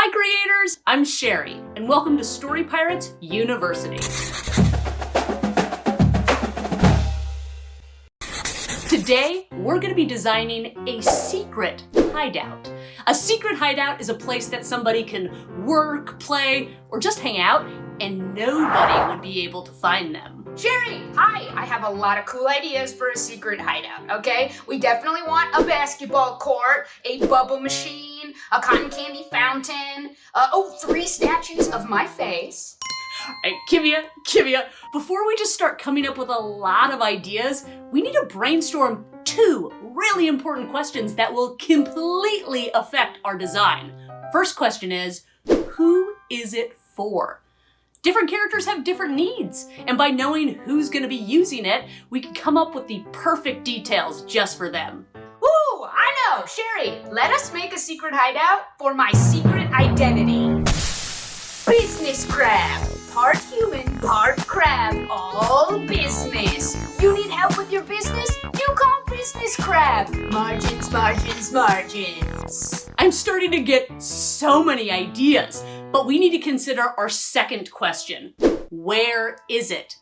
Hi creators, I'm Sherry, and welcome to Story Pirates University. Today, we're going to be designing a secret hideout. A secret hideout is a place that somebody can work, play, or just hang out, and nobody would be able to find them. Sherry, hi! I have a lot of cool ideas for a secret hideout, okay? We definitely want a basketball court, a bubble machine, a cotton candy fountain, 3 statues of my face. Hey, Kimia, before we just start coming up with a lot of ideas, we need to brainstorm 2 really important questions that will completely affect our design. First question is, who is it for? Different characters have different needs, and by knowing who's going to be using it, we can come up with the perfect details just for them. Ooh, I know! Sherry, let us make a secret hideout for my secret identity. Business crab! Part human, part crab, all business. You need help with your business? You call Business Crab. Margins, margins, margins. I'm starting to get so many ideas, but we need to consider our second question. Where is it?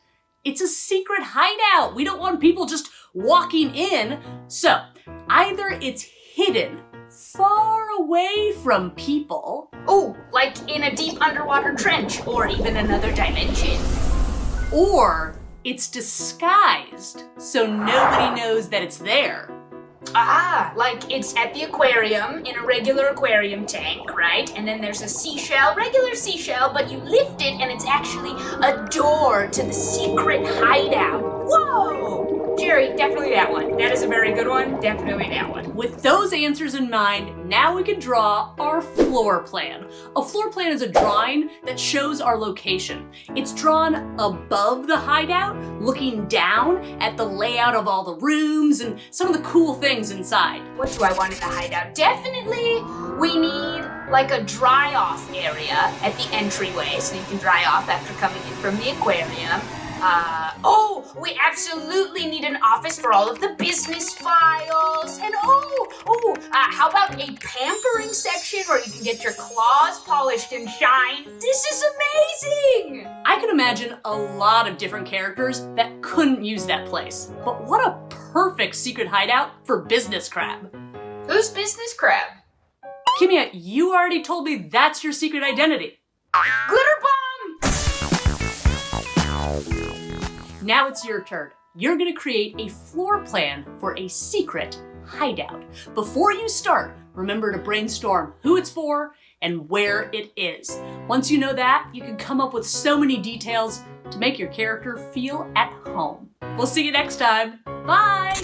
It's a secret hideout. We don't want people just walking in. So either it's hidden far away from people. Ooh, like in a deep underwater trench or even another dimension. Or it's disguised so nobody knows that it's there. Ah, like it's at the aquarium in a regular aquarium tank, right? And then there's a seashell, regular seashell, but you lift it and it's actually a door to the secret hideout. Whoa! Jerry, definitely that one. That is a very good one. Definitely that one. With those answers in mind, now we can draw our floor plan. A floor plan is a drawing that shows our location. It's drawn above the hideout, looking down at the layout of all the rooms and some of the cool things inside. What do I want in the hideout? Definitely we need like a dry off area at the entryway so you can dry off after coming in from the aquarium. We absolutely need an office for all of the business files. And how about a pampering section where you can get your claws polished and shine? This is amazing! I can imagine a lot of different characters that couldn't use that place. But what a perfect secret hideout for Business Crab. Who's Business Crab? Kimia, you already told me that's your secret identity. Glitter bomb! Now it's your turn. You're gonna create a floor plan for a secret hideout. Before you start, remember to brainstorm who it's for and where it is. Once you know that, you can come up with so many details to make your character feel at home. We'll see you next time. Bye!